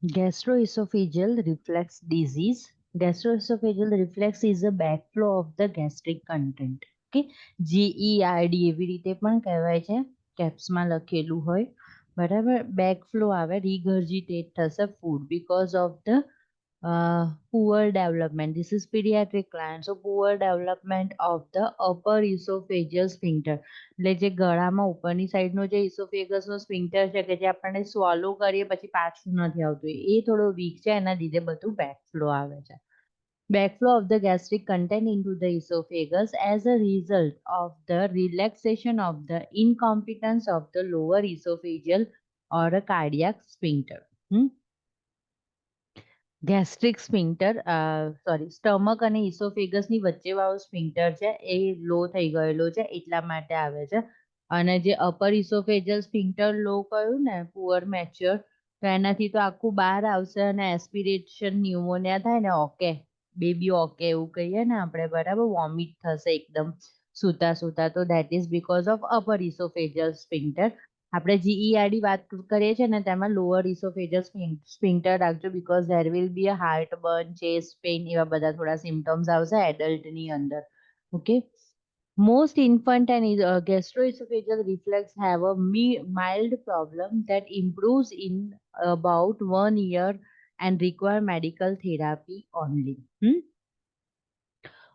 Gastroesophageal reflux disease. Gastroesophageal reflux is a backflow of the gastric content. Okay, GERD એવી રીતે પણ કહેવાય છે, કેપ્સમાં લખેલું હોય, બરાબર. બેકફ્લો આવે, regurgitate થશે food because of the poor development. This is pediatric client. So poor development of the upper esophageal sphincter. એટલે જે ગળામાં ઉપરની સાઈડનો જે ઇસોફેગસનો સ્ફિંક્ટર છે કે જે આપણને સ્વોલો કરીએ પછી પાછું નથી આવતું, એ થોડો વીક છે, એના લીધે બધું બેકફ્લો આવે છે. Backflow of the gastric content into the esophagus as a result of the relaxation of the incompetence of the lower esophageal or a cardiac sphincter. Gastric sphincter, sorry, stomach અને ઇસોફેગસની વચ્ચેવાળો સ્ફિંક્ટર છે એ લો થઈ ગયેલો છે એટલા માટે આવે છે. અને જે અપર ઇસોફેજલ સ્ફિંક્ટર લો કહ્યું ને, પુઅર મેચ્યોર, તો એનાથી તો આખું બહાર આવશે અને એસ્પિરેશન ન્યુમોનિયા થાય ને, ઓકે, બેબી ઓકે એવું કહીએ ને આપણે, બરાબર, વોમિટ થશે એકદમ સૂતા સૂતા, તો that is because of upper oesophageal sphincter. આપણે GERD વાત કરીએ છીએ ને તેમાં લોઅર ઇસોફેજલ સ્ફિંક્ટર રાખજો, because there will be a heartburn, chest pain, એવા બધા થોડા સિમ્ટમ્સ આવશે એડલ્ટની અંદર. Okay, most infant and gastroesophageal reflux have a mild problem that improves in about 1 year and require medical therapy only.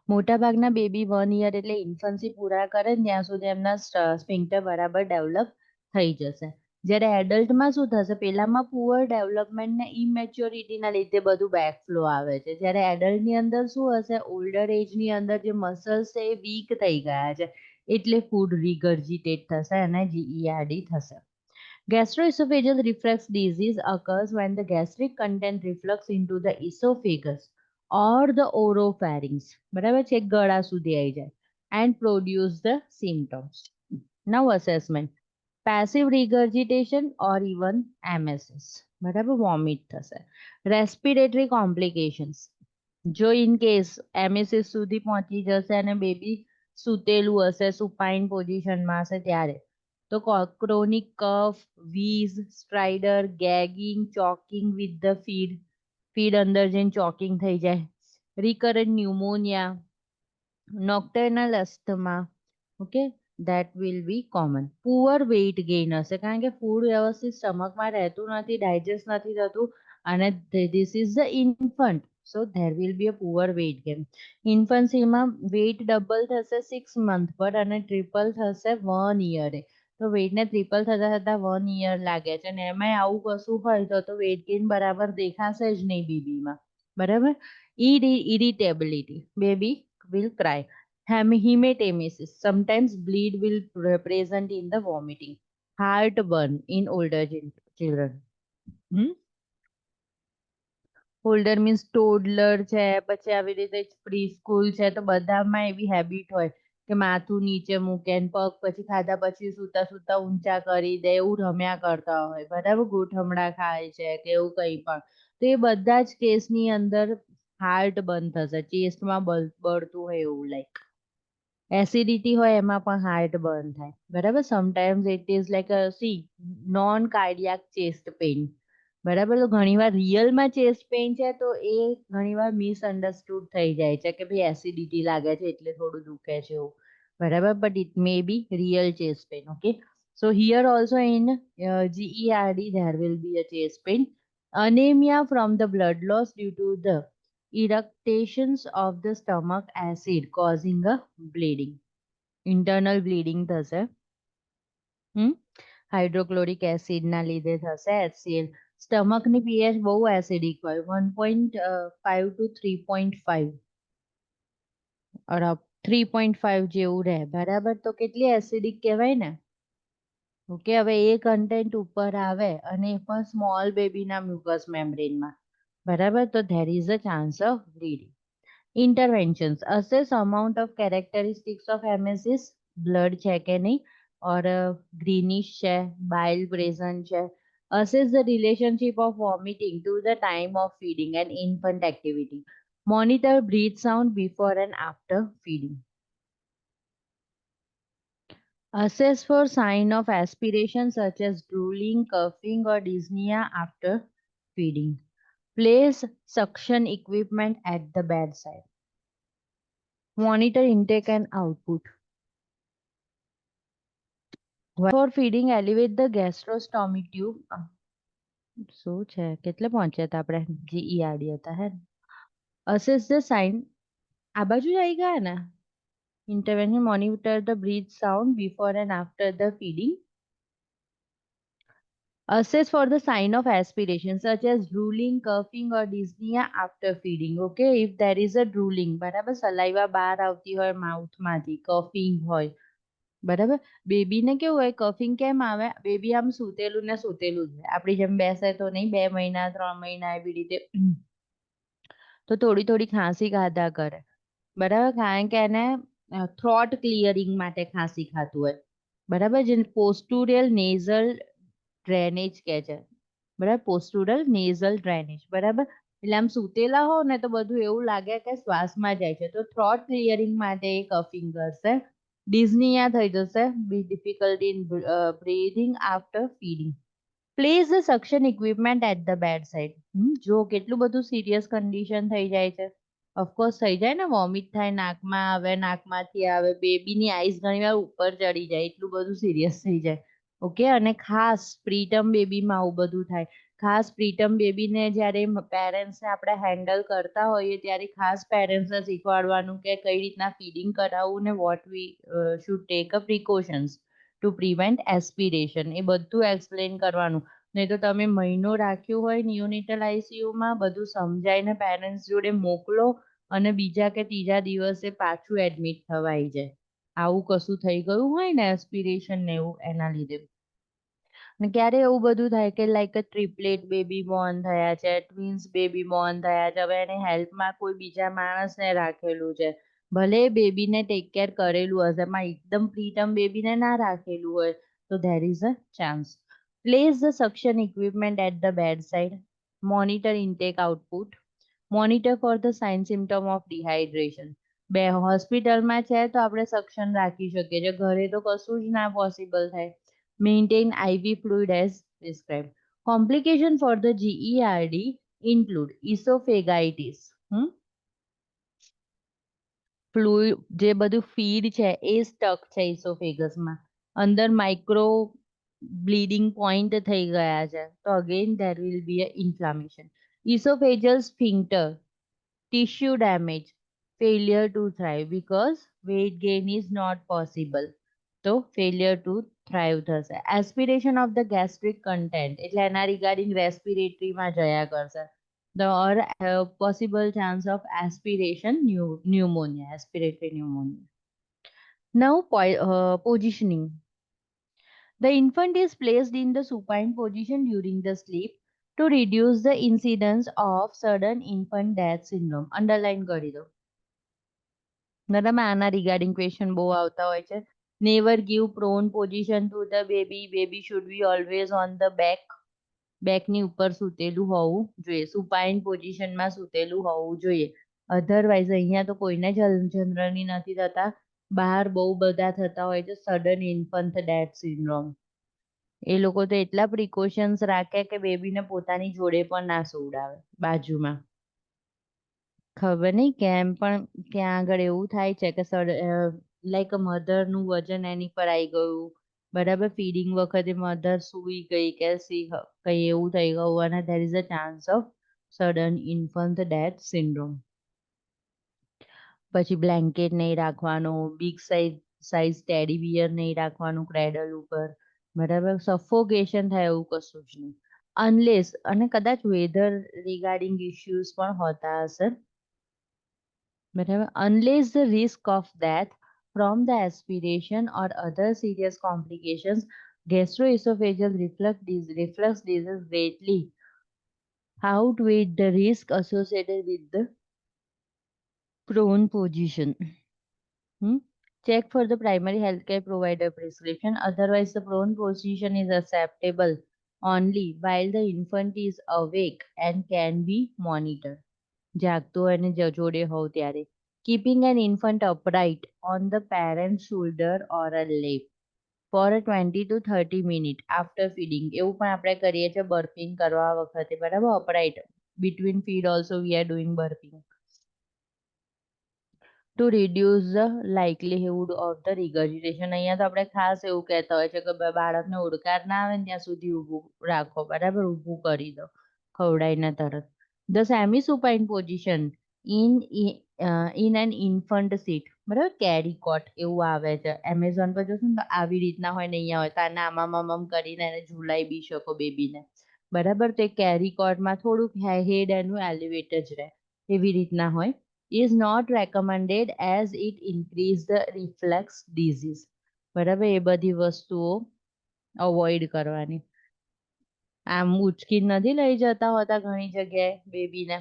મોટાભાગના baby 1 year એટલે infancy પૂરા કરે ને ત્યાં સુધી એમના સ્ફિંક્ટર બરાબર ડેવલપ થઈ જશે. જ્યારે એડલ્ટમાં શું થશે, પેલામાં પુઅર ડેવલપમેન્ટ ને ઇમેચ્યોરિટીના લીધે બધું બેકફ્લો આવે છે. જ્યારે એડલ્ટની અંદર શું હશે, ઓલ્ડર એજની અંદર જે મસલ્સ છે એ વીક થઈ ગયા છે એટલે ફૂડ રિગર્જિટેટ થશે અને GERD થશે. Gastroesophageal reflux disease occurs when the gastric content reflux into the esophagus or the oropharynx, બરાબર છે, ગળા સુધી આવી જાય, and produce the symptoms. Now assessment. Passive regurgitation or even MSS, બરાબર, વોમિટ થશે. Respiratory complications. જો ઇન કેસ MSS સુધી પહોંચી જશે અને બેબી સૂતેલું હશે, સુપાઇન પોઝિશનમાં હશે ત્યારે, તો chronic cough, wheeze, stridor, gagging, choking with the feed અંદર જઈને ચોકિંગ થઈ જાય, recurrent pneumonia, nocturnal asthma, okay, that will be common. Poor weight gain હશે, કારણ કે ફૂડ વ્યવસ્થિત સ્ટમકમાં રહેતું નથી, ડાયજેસ્ટ નથી થતું, અને this is the infant, so there will be a poor weight gain. ઇન્ફન્સીમાં વેઇટ ડબલ થશે 6 month પર અને ટ્રિપલ થશે 1 year. તો વેઇટને ટ્રિપલ થતા થતા 1 year લાગે છે, અને એમાંય આવું કશું હોય તો વેઇટ ગેઇન બરાબર દેખાશે જ નહીં બેબીમાં, બરાબર. Irritability, baby will cry. Hematemesis, sometimes bleed will present in the vomiting. Heartburn in older children. Older means toddler છે, પછી આવી રીતે પ્રી સ્કૂલ છે, તો બધામાં એવી હેબિટ હોય કે માથું નીચે મૂકે ને પગ પછી ખાધા પછી સૂતા સૂતા ઊંચા કરી દે, એવું રમ્યા કરતા હોય, બરાબર, ગોઠમડા ખાય છે કે એવું કંઈ પણ. તો એ બધા જ કેસની અંદર હાર્ટ બંધ થશે, ચેસ્ટમાં બળતું હોય એવું, લાઈક એસિડિટી હોય એમાં પણ હાર્ટ બર્ન થાય, બરાબર. Sometimes it is like C non cardiac chest pain, બરાબર. તો ઘણીવાર રિયલમાં ચેસ્ટ પેઇન છે તો એ ઘણીવાર મિસઅન્ડરસ્ટુડ થઈ જાય છે કે ભાઈ એસિડિટી લાગે છે એટલે થોડું દુખે છે એવું, બરાબર, but it may be real chest pain. Okay, so here also in GERD there will be a chest pain. Anemia from the blood loss due to the eructations of the stomach acid causing a bleeding. Internal bleeding થશે. Hydrochloric એસિડના લીધે થશે. HCl, સ્ટમકની pH બહુ acidic હોય, 1.5 to 3.5, અરે 3.5 જેવું રહે, બરાબર. તો કેટલી એસિડિક કહેવાય ને. ઓકે, હવે એ કન્ટેન્ટ ઉપર આવે અને એ પણ સ્મોલ બેબીના મ્યુકસ મેમ્બ્રેનમાં, બરાબર, તો there is a chance of bleeding. Interventions. Assess amount of characteristics of MSS, blood છે કે નહીં, or greenish છે, bile present છે. Assess the relationship of vomiting to the time of feeding and infant activity. Monitor breath sound before and after feeding. Assess for sign of aspiration such as drooling, coughing or dyspnea after feeding. Place suction equipment at the bedside. Monitor intake and output. For feeding, elevate the gastrostomy tube. શું છે કેટલે પહોંચ્યા હતા આપણે GERD હતા હે assess the sign આ બાજુ જ આવી ગયા ને intervention monitor the breath sound before and after the feeding. Assess for the sign of aspiration such as drooling, coughing or dyspnea after feeding. Okay, if there is a drooling, બરાબર saliva બહાર આવતી હોય માઉથમાંથી, coughing હોય, બરાબર બેબીને કેવું હોય coughing કેમ આવે બેબી આમ સૂતેલું ને સૂતેલું જ હોય આપણી જેમ બેસે તો નહીં 2 મહિના 3 મહિના એવી રીતે તો થોડી થોડી ખાંસી ખાધા કરે બરાબર કારણ કે એને થ્રોટ ક્લિયરિંગ માટે ખાંસી ખાતું હોય બરાબર જેને પોસ્ટુરિયલ નેઝલ ડ્રેનેજ કહે છે બરાબર પોસ્ટુરલ નેઝલ ડ્રેનેજ બરાબર એટલે આમ સૂતેલા હો ને તો બધું એવું લાગે કે શ્વાસમાં જાય છે તો થ્રોટ ક્લિયરિંગ માટે એ કફિંગ કરશે ડિઝનિયા થઈ જશે be difficulty in breathing after feeding place the suction equipment at the bed side જો કેટલું બધું સિરિયસ કન્ડિશન થઈ જાય છે ઓફકોર્સ થઈ જાય ને વોમિટ થાય નાકમાં આવે નાકમાંથી આવે બેબીની આઈસ ઘણી વાર ઉપર ચડી જાય એટલું બધું સિરિયસ થઈ જાય ઓકે અને ખાસ પ્રીટમ બેબીમાં આવું બધું થાય ખાસ પ્રીટમ બેબીને જ્યારે પેરેન્ટ્સને આપણે હેન્ડલ કરતા હોઈએ ત્યારે ખાસ પેરેન્ટ્સને શીખવાડવાનું કે કઈ રીતના ફીડિંગ કરાવવું ને what we should take a precautions to prevent aspiration એ બધું એક્સપ્લેન કરવાનું નહીં તો તમે મહિનો રાખ્યું હોય નિયોનેટલ આઈસીયુમાં બધું સમજાઈને પેરેન્ટ્સ જોડે મોકલો અને બીજા કે ત્રીજા દિવસે પાછું એડમિટ થવાઈ જાય આવું કશું થઈ ગયું હોય ને એસ્પિરેશન ને એવું એના લીધે અને ક્યારે એવું બધું થાય કે લાઈક ટ્રિપલેટ બેબી બોર્ન થયા છે ટ્વિન્સ બેબી બોર્ન થયા છે હવે એને હેલ્પમાં કોઈ બીજા માણસને રાખેલું છે ભલે બેબીને ટેક કેર કરેલું હશે એમાં એકદમ પ્રીટમ બેબીને ના રાખેલું હોય તો there is a chance place the suction equipment at the bad side monitor intake output monitor for the sign symptom of dehydration બે હોસ્પિટલમાં છે તો આપણે સક્શન રાખી શકીએ છીએ ઘરે તો કશું જ ના પોસિબલ થાય maintain IV fluid as prescribed. Complication for the GERD include esophagitis. Fluid જે બધું ફીડ છે એ સ્ટક છે ઇસોફેગસમાં અંદર માઇક્રો બ્લીડિંગ પોઈન્ટ થઈ ગયા છે તો again there will be a inflammation oesophageal sphincter tissue damage failure to thrive because weight gain is not possible તો failure to thrive થશે aspiration of the gastric content એટલે એના રિગાર્ડિંગ રેસ્પિરેટરીમાં જયા કરશે the or possible chance of aspiration pneumonia respiratory pneumonia now positioning the infant is placed in the supine position during the sleep to reduce the incidence of sudden infant death syndrome underline કરી દો બરાબર આના regarding question બહુ આવતા હોય છે never give prone position to the baby should be always on the back ની ઉપર સૂતેલું હોવું જોઈએ સુપાઇન પોઝિશનમાં સૂતેલું હોવું જોઈએ અધરવાઇઝ અહીંયા તો કોઈને જનરલી નથી થતા બહાર બહુ બધા થતા હોય છે સડન ઇન્ફન્ટ ડેથ સિન્ડ્રોમ એ લોકો તો એટલા પ્રિકોશન્સ રાખે કે બેબીને પોતાની જોડે પણ ના સુવડાવે બાજુમાં ખબર નહીં કેમ પણ ત્યાં આગળ એવું થાય છે કે લાઈક મધરનું વજન એની પર આવી ગયું બરાબર ફીડિંગ વખતે મધર સૂઈ ગઈ કે કઈ એવું થઈ ગયું અને there is a chance of sudden infant death syndrome પછી બ્લેન્કેટ નહીં રાખવાનો બિગ સાઇઝ ટેડી બિયર નહીં રાખવાનું ક્રેડલ ઉપર બરાબર સફોકેશન થાય એવું કશું જ નહીં અનલેસ અને કદાચ વેધર રિગાર્ડિંગ ઇશ્યુઝ પણ હોતા હશે બરાબર unless the risk of death from the aspiration or other serious complications gastroesophageal reflux disease greatly outweigh the risk associated with the prone position. Check for the primary healthcare provider prescription otherwise the prone position is acceptable only while the infant is awake and can be monitored. જાગતો હોય ને જોડે હોવ ત્યારે keeping an infant upright on the parent's shoulder or a lap for 20 to 30 minute after feeding. એવું પણ આપણે કરીએ છીએ બર્પિંગ કરવા વખતે, બરાબર? Upright between feed also we are doing burping to reduce the likelihood of the regurgitation. અહીંયા તો આપણે ખાસ એવું કહેતા હોય છે કે બાળકને ઓડકાર ના આવે ને ત્યાં સુધી ઊભું રાખો, બરાબર? ઊભું કરી દો ખવડાવીને તરત. The semi supine position in in an infant seat, બરાબર? કેરી કોટ એવું આવે છે એમેઝોન પર જોશો ને તો આવી રીતના હોય ને અહીંયા હોય તો આને આમ કરીને એને ઝૂલાઈ બી શકો બેબીને, બરાબર? તો એ કેરી કોટમાં થોડુંક હેડ એનું એલિવેટેડ જ રહે એવી રીતના હોય. is not recommended as it increase the reflex disease. બરાબર? એ બધી વસ્તુઓ અવોઇડ કરવાની. આમ ઉચકી નથી લઈ જતા હોતા ઘણી જગ્યાએ બેબીને,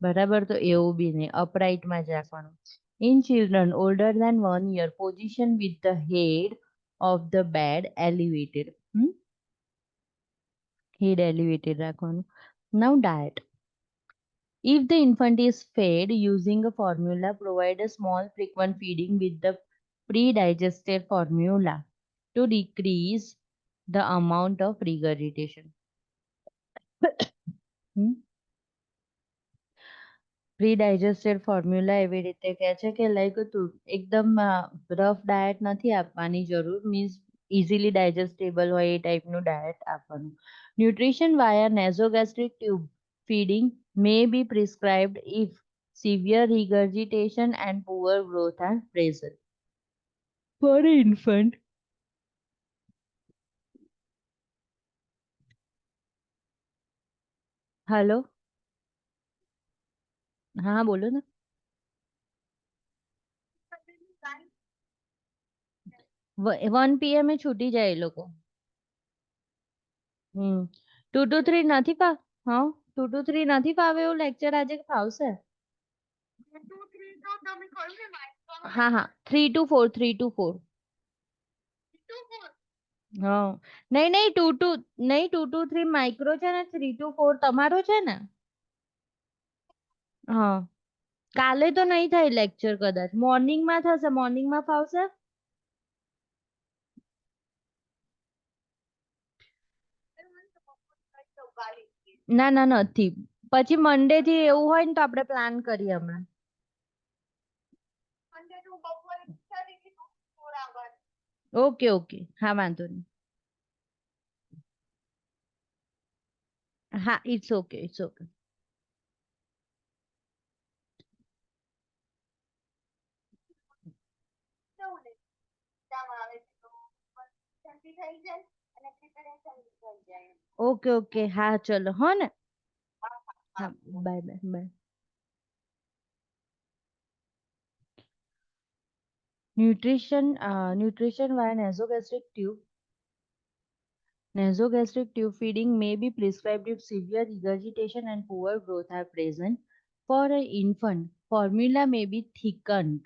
બરાબર? તો એવું બી નહીં, અપરાઇટમાં જ રાખવાનું. In children older than 1 year, position with the head of the bed elevated. Head elevated રાખવાનું. Now diet. If the infant is fed using a formula, provide a small frequent feeding with the pre-digested formula to decrease the amount of regurgitation. Predigested formula એવી રીતે કહે છે કે like એકદમ rough diet નથી આપવાની જરૂર, મીન્સ ઇઝીલી ડાયજેસ્ટેબલ હોય એ ટાઈપનું ડાયટ આપવાનું. Nutrition via nasogastric tube feeding may be prescribed if severe regurgitation and poor growth are present. For an infant, hello, हाँ बोलो ना. 1 PM એ છૂટી જાય એ લોકો. 2 to 3 નથી હા 2 to 3 નથી ફાવે એવું લેક્ચર આજે ફાવશે. હા હા 3 to 4 3 to 4. હા નહીં નહીં 2 to નહીં 2 to 3 માઇક્રો છે ને 3 to 4 તમારો છે ને. હા કાલે તો નહીં થાય લેક્ચર, કદાચ મોર્નિંગમાં થશે. મોર્નિંગમાં ફાવશે? ના ના નથી. પછી મંડે થી એવું હોય ને તો આપણે પ્લાન કરીએ હમણાં. ઓકે ઓકે હા વાંધો નહીં. હા it's okay it's okay. Okay okay હા ચલો હો ને. હા bye bye bye. Nutrition via nasogastric tube. Nasogastric tube feeding may be prescribed if severe regurgitation and poor growth are present. For an infant, formula may be thickened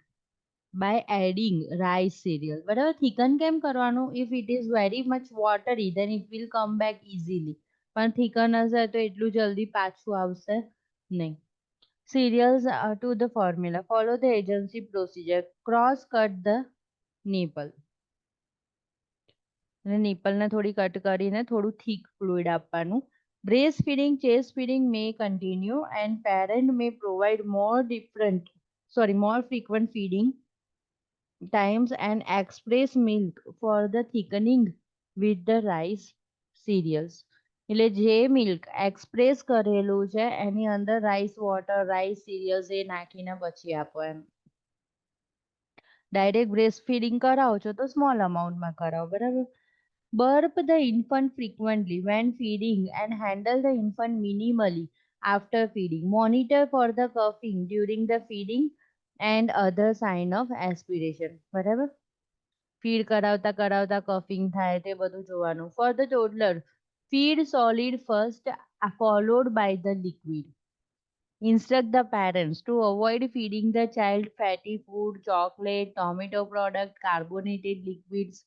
by adding rice cereal. બરાબર? થિકન કેમ કરવાનું? If it is very much watery, then it will come back easily. પણ થિકન હશે તો એટલું જલ્દી પાછું આવશે નહીં. Cereals to the formula. Follow the agency procedure. Cross cut the nipple. અને નિપલને થોડી કટ કરીને થોડું થીક ફ્લુઇડ આપવાનું. Breast feeding chest feeding May continue and parent May provide more frequent feeding times and express milk for the thickening with the rice cereals. એટલે જે milk express કરેલું છે એની અંદર રાઈસ વોટર રાઈસ સિરિયલ્સ એ નાખીને પછી આપો એમ. Direct breast feeding કરાવો છો તો સ્મોલ અમાઉન્ટમાં કરાવો, બરાબર? Burp the infant frequently when feeding and handle the infant minimally after feeding. Monitor for the coughing during the feeding and other sign of aspiration. બરાબર? Feed કરાવતા કરાવતા કફિંગ થાય તે બધું જોવાનું. For the toddler, feed solid first followed by the liquid. Instruct the parents to avoid feeding the child fatty food, chocolate, tomato product, carbonated liquids,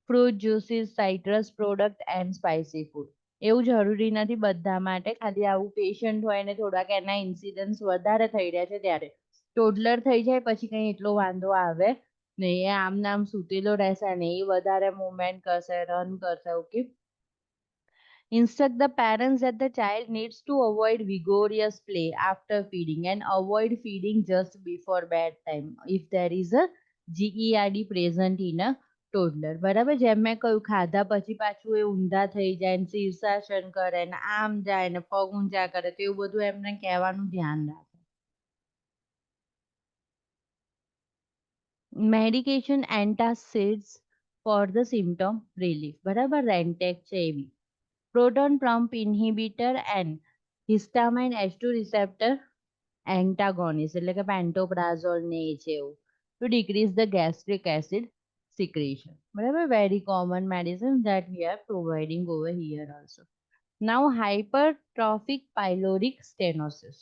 fruit juices, citrus product and spicy food. એવું જરૂરી નથી બધા માટે, ખાલી આવું patient હોય ને થોડાક એના ઇન્સિડન્સ વધારે થઈ રહ્યા છે ત્યારે. ટોડલર થઈ જાય પછી કંઈ એટલો વાંધો આવે નહીં, એ આમ નામ સૂતેલો રહેશે ને, એ વધારે મૂવમેન્ટ કરશે, રન કરશે. Okay. Instruct the parents that the child needs to avoid vigorous play after feeding and avoid feeding just before bedtime if there is a GERD present in a toddler. બરાબર, જેમ મેં કહ્યું ખાધા પછી પાછું એ ઊંધા થઈ જાય ને શીર્ષાસન કરે ને આમ જાય ને પગ ઊંચા કરે તો એવું બધું એમને કહેવાનું ધ્યાન રાખે. Medication antacids for the symptom relief. બરાબર, રેન્ટેક છે એવી. Proton pump inhibitor and histamine H2 receptor antagonist એટલે કે પેન્ટોપ્રાઝોલ ને એ છે એવું to decrease the gastric acid secretion. બરાબર, very common medicine that we are providing over here also. Now hypertrophic pyloric stenosis.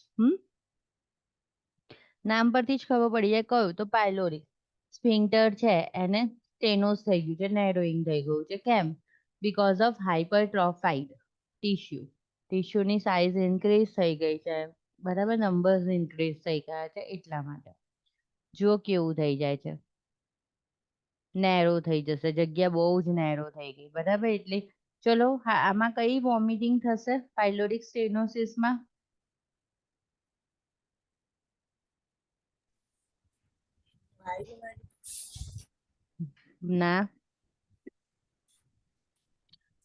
નામ પરથી જ ખબર પડી જાય કયું તો પાયલોરિક સ્ફિંક્ટર છે એને સ્ટેનોસ થઈ ગયું છે, નેરોઈંગ થઈ ગયું છે. કેમ? because of hypertrophied ટિશ્યુની સાઇઝ ઇન્ક્રીઝ થઈ ગઈ છે. બરાબર, નંબર્સ ઇન્ક્રીઝ થઈ ગયા છે એટલા માટે. જો કેવું થઈ જાય છે, નેરો થઈ જશે, જગ્યા બહુ જ નેરો થઈ ગઈ. બરાબર, એટલે ચલો આમાં કઈ વોમિટિંગ થશે પાયલોરિક સ્ટેનોસિસમાં? ના,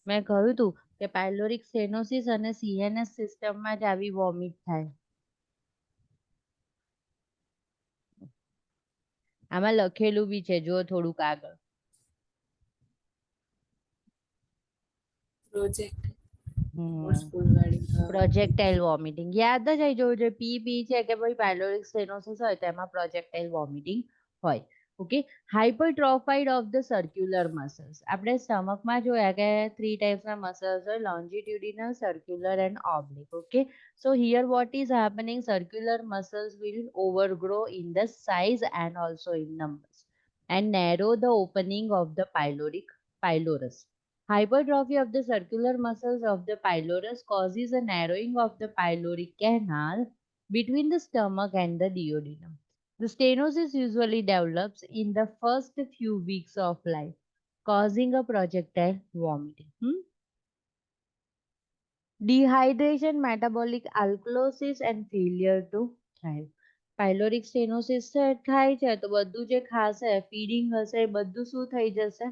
મેં કહ્યું તું કે પાયલોરિક સ્ટેનોસિસ અને CNS સિસ્ટમમાં જ આવી વોમિટ થાય. આમાં લખેલું બી છે, જો થોડુંક આગળ. પ્રોજેક્ટાઇલ વોમિટિંગ યાદ જ આવી જવું જોઈએ. પી છે કે ભાઈ પાયલોરિક સ્ટેનોસિસ હોય તો એમાં પ્રોજેક્ટાઇલ વોમિટિંગ હોય. Okay. Hypertrophied of the circular muscles. આપણે સ્ટમકમાં જોયા કે 3 ટાઈપ્સના મસલ્સ હોય, longitudinal, circular and oblique. Okay. So here what is happening, circular muscles will overgrow in the size and also in numbers and narrow the opening of the pylorus. Hypertrophy of the circular muscles of the pylorus causes a narrowing of the pyloric canal between the stomach and the duodenum. The stenosis usually develops in the first few weeks of life, causing a projectile vomiting. Dehydration, metabolic alkalosis and failure to thrive. પાયલોરિક સ્ટેનોસિસ થાય છે તો બધું જે ખાશે feeding હશે એ બધું શું થઈ જશે,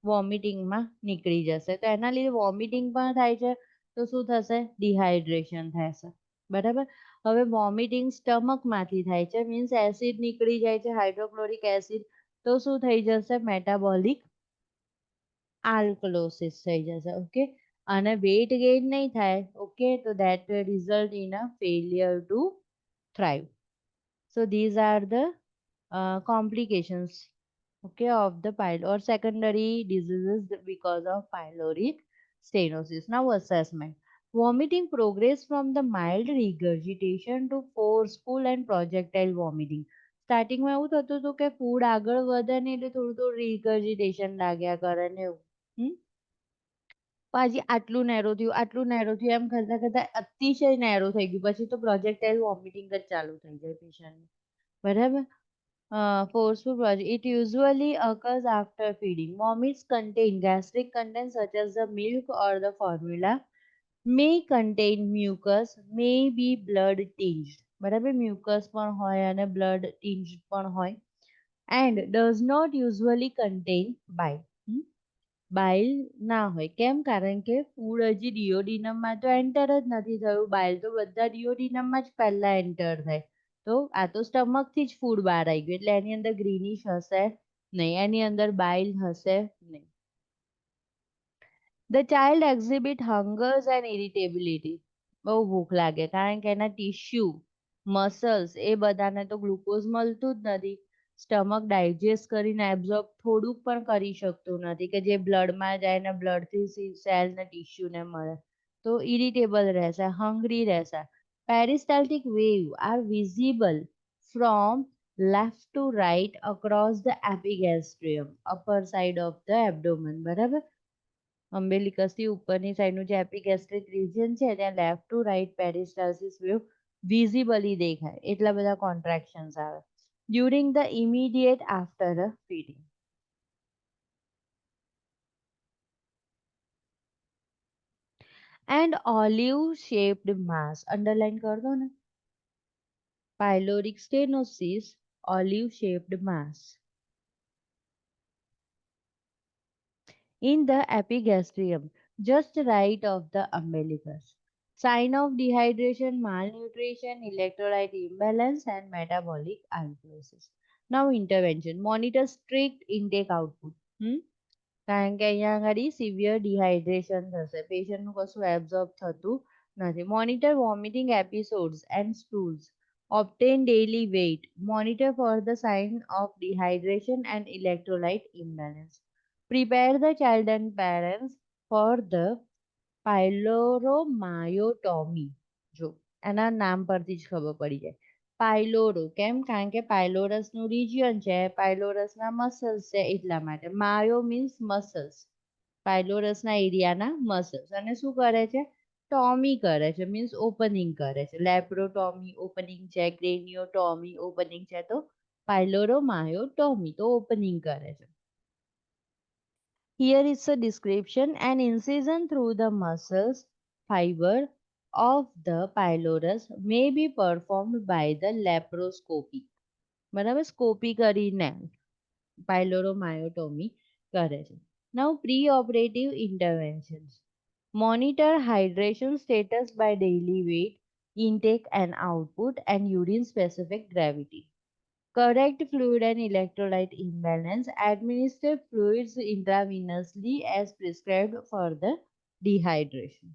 વોમિટિંગમાં નીકળી જશે. તો એના લીધે વોમિટિંગ પણ થાય છે તો શું થશે, ડિહાઇડ્રેશન થશે. બરાબર, હવે વોમિટિંગ સ્ટમકમાંથી થાય છે, મીન્સ એસિડ નીકળી જાય છે, હાઇડ્રોક્લોરિક એસિડ, તો શું થઈ જશે, મેટાબોલિક આલ્કલોસિસ થઈ જશે. ઓકે, અને વેટ ગેઇન નહીં થાય. ઓકે, તો that will result in a failure to thrive. So these are the complications, okay, of the or secondary diseases because of pyloric stenosis. Now assessment. Vomiting progress from the mild regurgitation to forceful and projectile vomiting. સ્ટાર્ટિંગમાં એવું થતું હતું કે food આગળ વધે ને એટલે થોડું થોડું રિગર્જિટેશન लाग्या કરે ને એવું. પછી આટલું નેરો થયું એમ કરતા કરતા અતિશય નેરો થઈ ગયું, પછી તો પ્રોજેક્ટાઇલ વોમિટિંગ જ ચાલુ થઈ જાય પેશન્ટને. બરાબર. Forceful project. It usually occurs after feeding. Vomits contain gastric contents such as the milk or the formula, may contain mucus, may be blood tinged. બરાબર, mucus પણ હોય અને blood tinged પણ હોય, and does not usually contain bile. બાઇલ ના હોય. કેમ? કારણ કે ફૂડ હજી ડિયોડિનમમાં તો એન્ટર જ નથી થયું. બાઇલ તો બધા ડિયોડિનમમાં જ પહેલા એન્ટર થાય. તો આ તો સ્ટમકથી જ ફૂડ બહાર આવી ગયું એટલે એની અંદર ગ્રીનિશ હશે નહીં, એની અંદર બાઇલ હશે નહીં. The child exhibit hungers and irritability. બહુ ભૂખ લાગે કારણ કે એના ટીશ્યુ, મસલ્સ એ બધાને તો ગ્લુકોઝ મળતું જ નથી. સ્ટમક ડાયજેસ્ટ કરીને એબ્ઝોર્બ થોડુંક પણ કરી શકતું નથી કે જે બ્લડમાં જાય ને બ્લડથી સેલ ને ટીશ્યુને મળે. તો ઇરિટેબલ રહેશે, હંગ્રી રહેશે. Peristaltic wave are visible from left to right across the epigastrium, upper side of the abdomen. બરાબર, અમ્બેલિકસથી ઉપરની સાઈડનું જે એપિગેસ્ટ્રિક રિજન છે ત્યાં left to right peristalsis wave visibly દેખાય, એટલા બધા કોન્ટ્રાક્શન્સ આવે. during the immediate after a feeding. And olive shaped mass, underline कर दो ना. Pyloric stenosis, olive shaped mass. In the epigastrium, just right of the umbilicus. Sign of dehydration, malnutrition, electrolyte imbalance, and metabolic alkalosis. Now intervention. Monitor strict intake output. કારણ કે અહીંયા આગળ severe dehydration થશે, પેશન્ટનું કશું absorb થતું નથી. Monitor vomiting episodes and stools. obtain daily weight. Monitor for the sign of dehydration and electrolyte imbalance. Prepare the child and parents for the pyloromyotomy. જો એના નામ પરથી જ ખબર પડી જાય. પાયલોરો કેમ? કારણ કે પાયલોરસનું રિજિયન છે, પાયલોરસના મસલ્સ છે એટલા માટે. માયો મીન્સ મસલ્સ, પાયલોરસના એરિયાના મસલ્સ. અને શું કરે છે? ટોમી કરે છે, મીન્સ ઓપનિંગ કરે છે. લેપ્રોટોમી ઓપનિંગ છે, ક્રેનિયોટોમી ઓપનિંગ છે, તો પાયલોરોમાયોટોમી તો ઓપનિંગ કરે છે. Here is a description. An incision through the muscles fiber of the pylorus may be performed by the laparoscopy. બરાબર, સ્કોપી કરીને પાયલોરોમાયોટોમી કરે છે. Now pre-operative interventions. Monitor hydration status by daily weight, intake and output, and urine specific gravity. Correct fluid and electrolyte imbalance. Administer fluids intravenously as prescribed for the dehydration.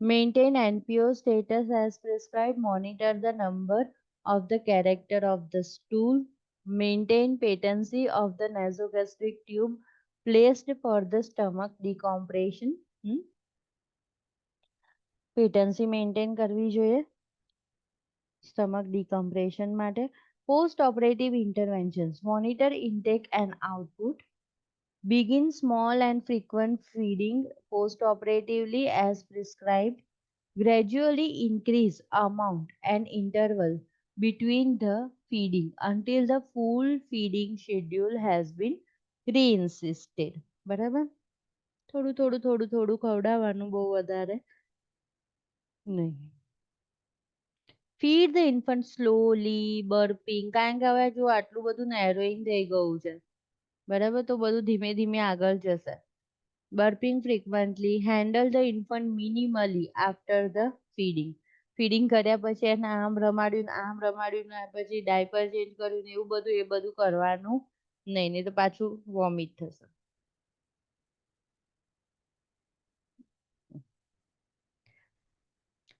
Maintain NPO status as prescribed. Monitor the number of the character of the stool. Maintain patency of the nasogastric tube placed for the stomach decompression. Patency maintain કરવી જોઈએ stomach decompression માટે. Post-operative interventions. Monitor intake and output. Begin small and frequent feeding post-operatively as prescribed. Gradually increase amount and interval between the feeding until the full feeding schedule has been reinsisted. બરાબર? થોડું થોડું થોડું થોડું ખવડાવવાનું, બહુ વધારે નહીં. Feed the infant slowly, burping. કારણ કે હવે જો આટલું બધું નેરોઈંગ થઈ ગયું છે, બરાબર, તો બધું ધીમે ધીમે આગળ જશે. Burping frequently. Handle the infant minimally after the feeding. Feeding કર્યા પછી એને આમ રમાડ્યું ને પછી ડાયપર ચેન્જ કર્યું ને એ બધું કરવાનું નહીં તો પાછું વોમિટ થશે.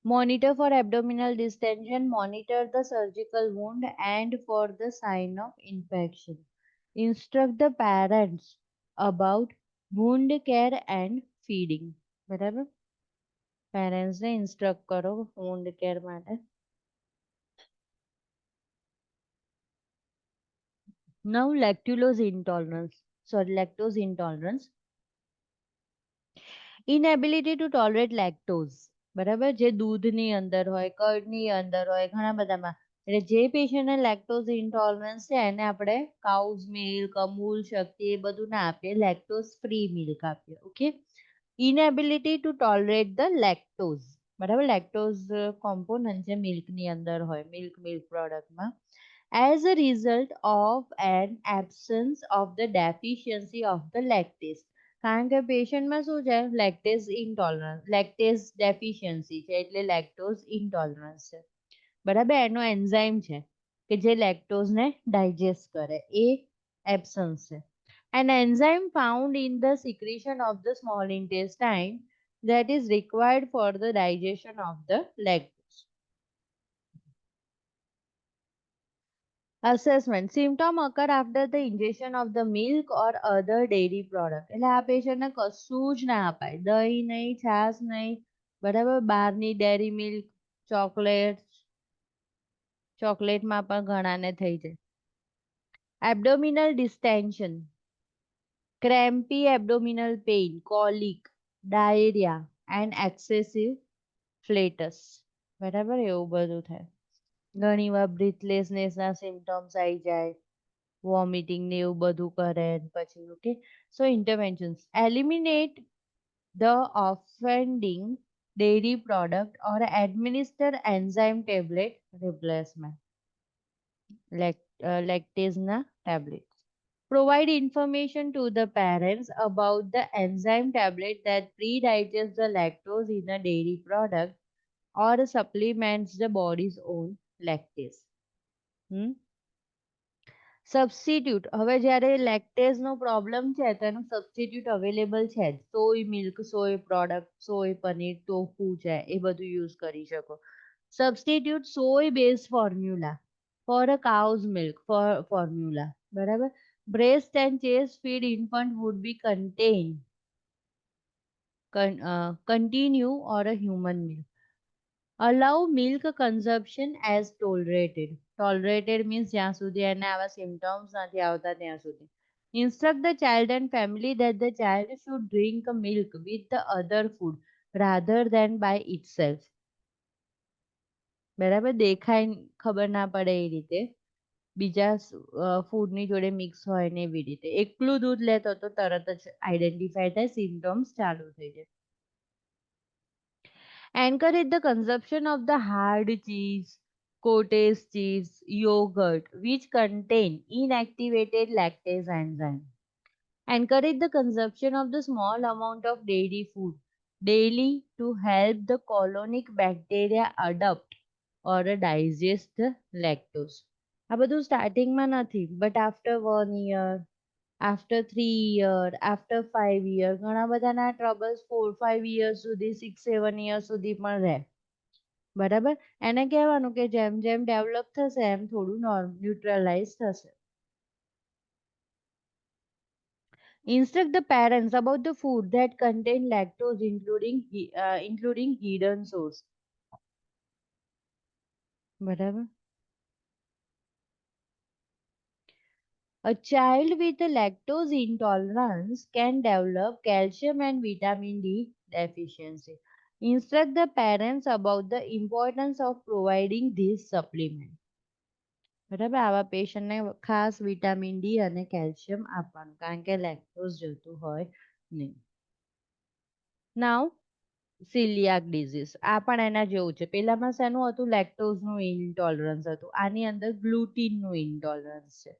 Monitor for abdominal distension. Monitor the surgical wound and for the sign of infection. Instruct the parents about wound care and feeding. બરાબર, પેરેન્ટ્સને ઇન્સ્ટ્રક્ટ કરો wound care માટે. Now lactulose intolerance. Lactose intolerance. Inability to tolerate lactose. બરાબર, જે દૂધની અંદર હોય, કર્ડની અંદર હોય, ઘણા બધામાં. એટલે જે પેશન્ટને લેક્ટોઝ ઇન્ટોલરન્સ છે એને આપણે કાઉઝ મિલ્ક, અમૂલ, શક્તિ એ બધું ના આપીએ, લેક્ટોઝ ફ્રી મિલ્ક આપીએ. Okay. Inability to tolerate the lactose. બરાબર, લેક્ટોઝ કોમ્પોનન્ટ છે મિલ્કની અંદર હોય, મિલ્ક પ્રોડક્ટમાં. As a result of an absence of the deficiency of the lactase. કારણ કે પેશન્ટમાં શું છે? લેક્ટેઝ ઇન્ટોલરન્સ, લેક્ટેઝ ડેફિશિયન્સી છે એટલે લેક્ટોઝ ઇન્ટોલરન્સ છે. બરાબર, એનો એન્ઝાઇમ છે કે જે લેક્ટોઝને ડાયજેસ્ટ કરે, એ એબ્સન્સ છે. An enzyme found in the secretion of the small intestine that is required for the digestion of the lactose. Assessment. Symptom occur after the ingestion of the milk or other dairy product. એટલે આ પેશન્ટને કશું જ ના અપાય, દહીં નહીં, છાશ નહીં, બરાબર, બહારની ડેરી મિલ્ક, ચોકલેટમાં પણ ઘણાને થઈ જાય. Abdominal distension, crampy abdominal pain, colic, diarrhea and excessive flatus. બરાબર, એવું બધું થાય. ઘણીવાર બ્રીથલેસનેસના સિમ્પટમ્સ આવી જાય, વોમિટિંગ ને એવું બધું કરે પછી. Okay, so interventions eliminate the offending dairy product or administer enzyme tablet replacement, lactase na tablets. Provide information to the parents about the enzyme tablet that pre-digests the lactose in a dairy product or supplements the body's own lactase. Hmm? Substitute, હવે જ્યારે લેક્ટેઝનો problem છે તો એનું substitute available છે જ. સોય milk, સોય product, સોય પનીર, ટોફુ છે, એ બધું યુઝ કરી શકો. Substitute soy base formula for a cow's milk formula, બરાબર. Breast and chest feed infant would be continue or a human milk. Allow milk consumption as tolerated. Tolerated means જ્યાં સુધી એને આવા symptoms નથી આવતા ત્યાં સુધી. Instruct the child and family that the child should drink milk with the other food rather than by itself. બરાબર, દેખાય ખબર ના પડે એ રીતે, બીજા ફૂડની જોડે મિક્સ હોય ને એવી રીતે. એકલું દૂધ લેતો તો તરત જ આઈડેન્ટિફાય થાય, સિમ્પટમ્સ ચાલુ થઈ જાય. Encourage the consumption of the hard cheese, cottage cheese, yogurt, which contain inactivated lactase enzyme. Encourage the consumption of the small amount of dairy food daily to help the colonic bacteria adapt or digest the lactose. આ બધું સ્ટાર્ટિંગમાં નથી, but after 1 year, after 3 year, after 5 year ઘણા બધાના troubles 4-5 years સુધી, 6-7 years સુધી પણ રહે. બરાબર, એને કહેવાનું કે જેમ જેમ ડેવલપ થશે એમ થોડું ન્યુટ્રલાઇઝ થશે. Instruct the parents about the food that contain lactose, including hidden source. બરાબર. A child with a lactose intolerance can develop calcium and vitamin D deficiency. Instruct the parents about the importance of providing these supplements. બરાબર, આવા પેશન્ટને ખાસ vitamin D અને calcium આપવાનું, કારણ કે lactose જોતું હોય નહીં. નાઉ સિલિયાક ડિઝીઝ, આ પણ એના જેવું છે. પેલામાં શેનું હતું? લેક્ટોઝનું ઇન્ટોલરન્સ હતું. આની અંદર ગ્લુટીનનું ઇન્ટોલરન્સ છે.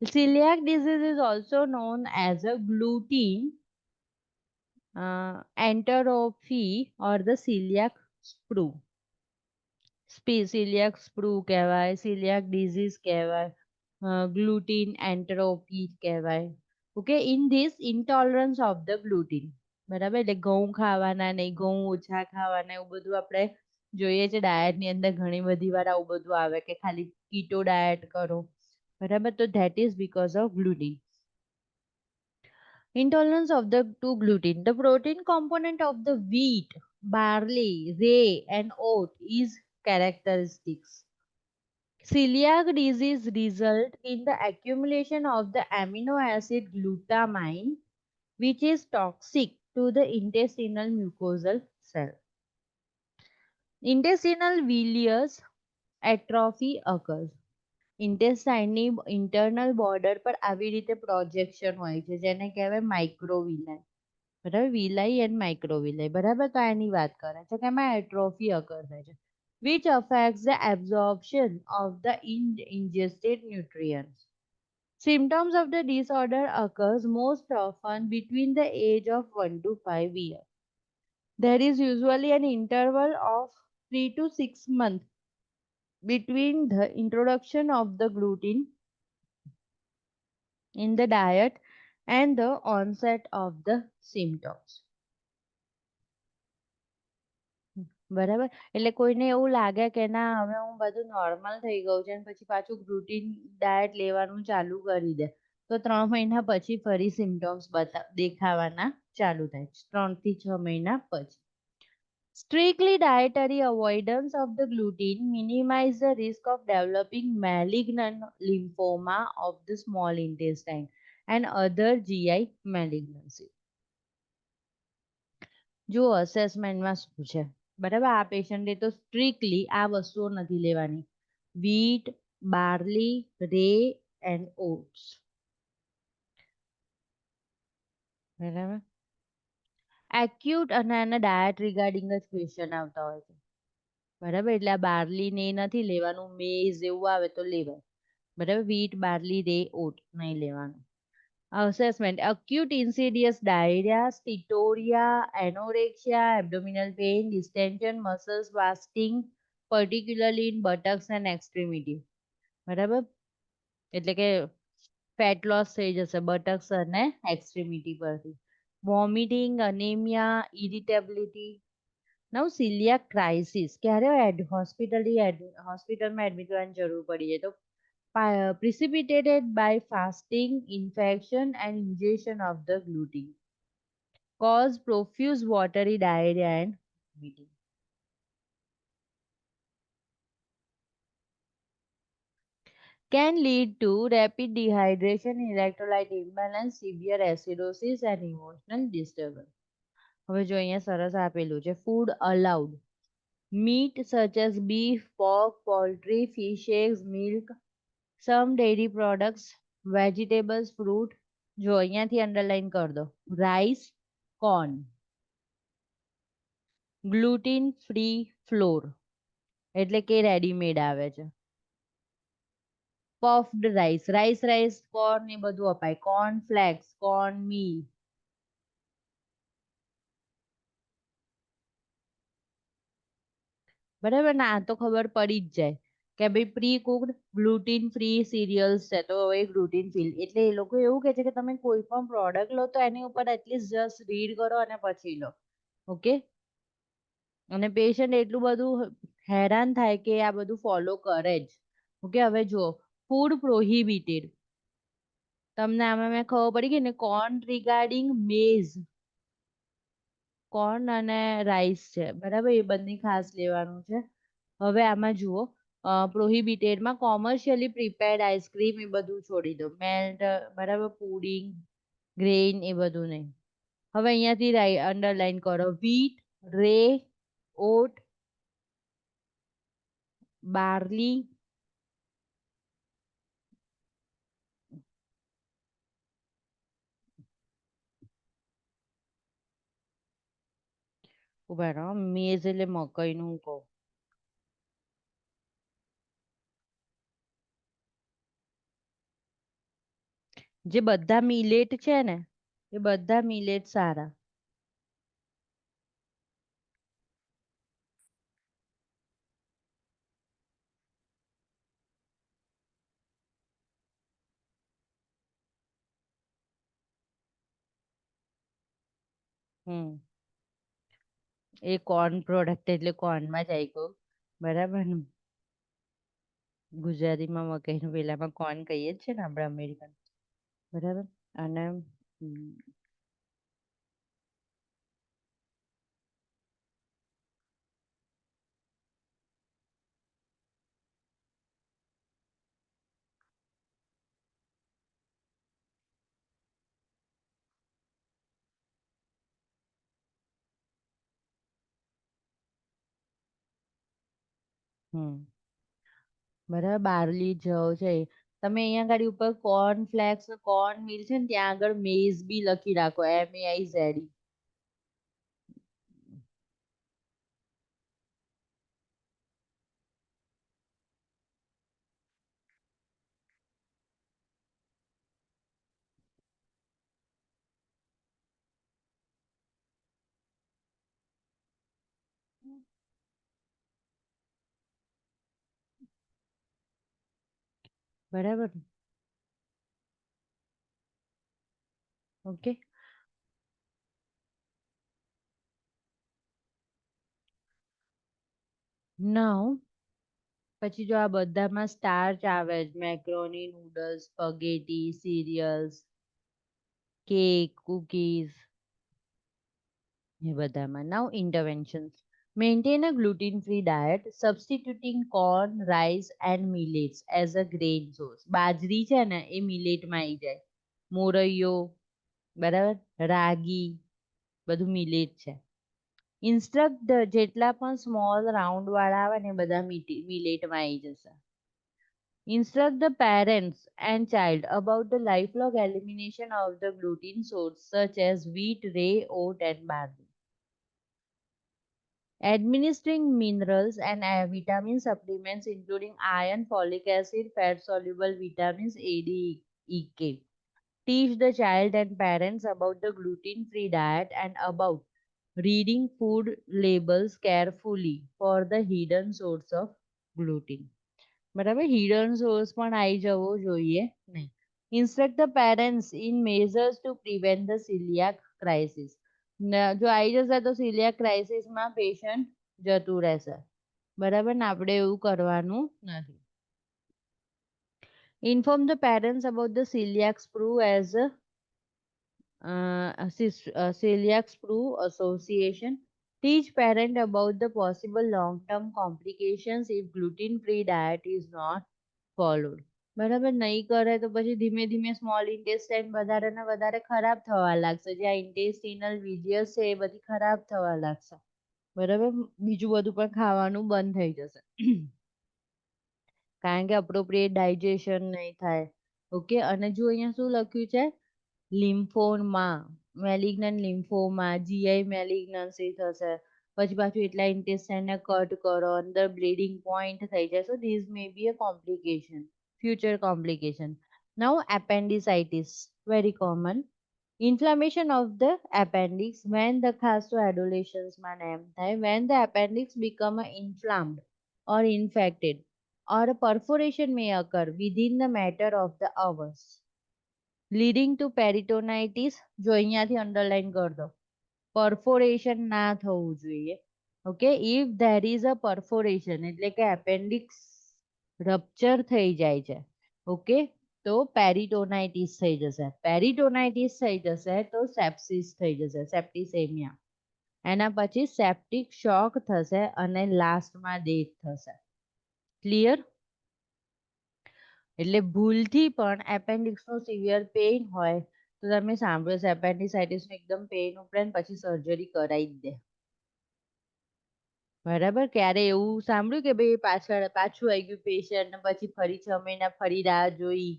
Celiac disease is also known as a gluten enteropathy or the celiac sprue. Celiac sprue કહેવાય, celiac disease કહેવાય, gluten enteropathy કહેવાય. Okay, in this intolerance of the gluten. બરાબર, એટલે ઘઉં ખાવાના નહીં, ઘઉં ઓછા ખાવાના, એવું બધું આપણે જોઈએ છે ડાયટની અંદર. ઘણી બધી વાર આવું બધું આવે કે ખાલી કીટો ડાયટ કરો, બરાબર. તો that is because of ગ્લુટીન. Intolerance of the to gluten. The protein component of the wheat, barley, rye, and oat is characteristics. Celiac disease result in the accumulation of the amino acid glutamine, which is toxic to the intestinal mucosal cell. Intestinal bilious atrophy occurs. ઇન્ટેસ્ટાઇનની internal border પર આવી રીતે projection હોય છે, જેને કહેવાય માઇક્રોવિલાય. બરાબર, વિલાઈ and માઇક્રોવિલાય. બરાબર, તો એની વાત કરે છે કે એમાં એટ્રોફી અકર થાય છે, which affects the absorption of the ingested nutrients. Symptoms of the disorder occurs most often between the age of 1 to 5 years. There is usually an interval of 3 to 6 months between the introduction of the gluten in the diet and the onset of the symptoms. બરાબર, એટલે કોઈને એવું લાગે કે ના હવે હું બધું નોર્મલ થઈ ગયું છે અને પછી પાછું ગ્લુટીન ડાયટ લેવાનું ચાલુ કરી દે, તો 3 મહિના પછી ફરી સિમ્પટમ્સ દેખાવાના ચાલુ થાય, 3 થી 6 મહિના પછી. Strictly dietary avoidance of the gluten minimize the risk of developing malignant lymphoma of the small intestine and other GI malignancy. જો અસેસમેન્ટમાં શું છે, બરાબર, આ પેશન્ટે તો સ્ટ્રિક્ટલી આ વસ્તુઓ નથી લેવાની. wheat, barley, rye and oats. બરાબર. એક્યુટ અને આના ડાયટ રિગાર્ડિંગ જ ક્વેશ્ચન આવતા હોય છે. બરાબર, એટલે આ બાર્લી ને એ નથી લેવાનું, મેઝ એવું આવે તો લેવાય. બરાબર, વીટ, બાર્લી, રે, ઓટ નહીં લેવાનું. Assessment: acute insidious diarrhea, steatorrhea, anorexia, abdominal pain, distension, muscles wasting, particularly in buttocks and extremity. બરાબર, એટલે કે ફેટ લોસ થઈ જશે બટક્સ અને એક્સ્ટ્રીમિટી પરથી. વોમિટિંગ, અનેમિયા, ઇરિટેબિલિટી. નવ સિલિયાક ક્રાઇસિસ, ક્યારે હોસ્પિટલમાં એડમિટ કરવાની જરૂર પડી જાય તો precipitated by fasting, infection, and ingestion of the gluten. Cause profuse watery diarrhea and vomiting. Can lead to rapid dehydration, electrolyte imbalance, severe acidosis, and emotional disturbance. હવે જો અહીંયા સરસ આપેલું છે food allowed. Meat such as beef, pork, poultry, fish, eggs, milk, some dairy products, vegetables, fruit. જો અહીંયાથી underline કરી દો. Rice, corn, gluten free flour એટલે કે રેડીમેડ આવે છે. પફ્ડ રાઈસ, રાઈસ કોર્ન એ બધું અપાય. Corn flakes, corn meal. બરાબર ને, આ તો ખબર પડી જ જાય કે ભાઈ પ્રી કુકડ ગ્લુટીન ફ્રી સિરિયલ્સ છે તો હવે ગ્લુટીન ફ્રી, એટલે એ લોકો એવું કે છે કે તમે કોઈ પણ પ્રોડક્ટ લો તો એની ઉપર એટલીસ્ટ જસ્ટ રીડ કરો અને પછી લો. ઓકે, અને પેશન્ટ એટલું બધું હેરાન થાય કે આ બધું ફોલો કરે જ. ઓકે, હવે જુઓ ફૂડ પ્રોહિબિટેડ. તમને આમાં મેં ખબર પડી ગઈ ને, કોર્ન રિગાર્ડિંગ મેઝ, કોર્ન અને રાઈસ છે બરાબર, એ બંને ખાસ લેવાનું છે. હવે આમાં જુઓ પ્રોહિબિટેડમાં કોમર્શિયલી પ્રિપેર્ડ આઈસ્ક્રીમ એ બધું છોડી દો, મેલ્ટ બરાબર, પુડિંગ, ગ્રેઇન એ બધું નહીં. હવે અહીંયાથી અંડરલાઈન કરો વીટ, રે, ઓટ, બાર્લી, ઉભા રહો મેઝ એટલે મકઈનું હું કહું. જે બધા મિલેટ છે ને એ બધા મિલેટ સારા. હમ, એ કોર્ન પ્રોડક્ટ એટલે કોર્નમાં જ આવી ગયું બરાબર ને. ગુજરાતીમાં મકાઈનું પેલામાં કોર્ન કહીએ જ છે ને આપણે અમેરિકન. બરાબર, અને હમ બરાબર, બાર્લી જવ છે. તમે અહીંયા ગાડી ઉપર કોર્ન ફ્લેક્સ, કોર્ન મિલ છે ને ત્યાં આગળ મેઝ બી લખી રાખો, MAIZ. બરાબર, ઓકે. નાઉ પછી જો આ બધામાં સ્ટાર્ચ આવે જ, macaroni, noodles, spaghetti, cereals, cake, cookies એ બધામાં. Now interventions: maintain a gluten free diet, substituting corn, rice and millets as a grain source. બાજરી છે ને એ મિલેટમાં આવી જાય, મોરૈયો બરાબર, રાગી બધું મિલેટ છે. ઇન્સ્ટ્રક્ટ જેટલા પણ સ્મોલ રાઉન્ડ વાળા આવે ને બધા મિલેટમાં આવી જશે. Instruct the parents and child about the lifelong elimination of the gluten source such as wheat, rye, oat, and barley. Administering minerals and vitamin supplements including iron, folic acid, fat-soluble vitamins A, D, E, K. Teach the child and parents about the gluten-free diet and about reading food labels carefully for the hidden source of gluten. બરાબર hidden source પણ આવી જવો જોઈએ નહીં. Instruct the parents in measures to prevent the celiac crisis. જો આવી જશે તો celiac crisis માં પેશન્ટ જતું રહેશે. બરાબર ને આપણે એવું કરવાનું નથી. Inform the parents about the celiac sprue as a celiac sprue association. Teach parent about the possible long-term complications if gluten-free diet is not followed. બરાબર નહીં કરે તો પછી ધીમે ધીમે સ્મોલ ઇન્ટેસ્ટાઇન વધારે ને વધારે ખરાબ થવા લાગશે. જે આ ઇન્ટેસ્ટિનલ વિલિયસ છે એ બધી ખરાબ થવા લાગશે. બરાબર બીજું બધું પણ ખાવાનું બંધ થઈ જશે. કારણ કે અપ્રોપ્રિએટ ડાયજેશન નહીં થાય. ઓકે અને જો અહીંયા શું લખ્યું છે લિમ્ફોમા મેલિગ્નન્ટ લિમ્ફોમા જીઆઈ મેલિગ્નન્સી થશે પછી પાછું એટલા ઇન્ટેસ્ટાઇનને કટ કરો અંદર બ્લીડિંગ પોઈન્ટ થઈ જાય so this may be a complication future complication. Now appendicitis very common inflammation of the appendix when the ખાસ તો adolescence માં ને એમ થાય when the appendix become inflamed or infected or a perforation may occur within the matter of the hours leading to peritonitis જો અહીંયાથી underline કરી દો perforation ના થવું જોઈએ okay if there is a perforation એટલે કે appendix rupture થઈ જાય છે ઓકે તો પેરિટોનાઇટિસ થઈ જશે પેરિટોનાઇટિસ થઈ જશે તો સેપ્સિસ થઈ જશે સેપ્ટિસેમિયા એના પછી સેપ્ટિક શોક થશે અને લાસ્ટમાં ડેથ થશે ક્લિયર એટલે ભૂલથી પણ એપેન્ડિક્સનું સિવિયર પેઇન હોય તો તમે સાંભળો છો એપેન્ડિસાઇટિસનું એકદમ પેઇન ઉપરાંત પછી સર્જરી કરાવી જ દે બરાબર ક્યારે એવું સાંભળ્યું કે ભાઈ પાછું આવી ગયું પેશન્ટ ને પછી ફરી 6 મહિના ફરી રાહ જોઈ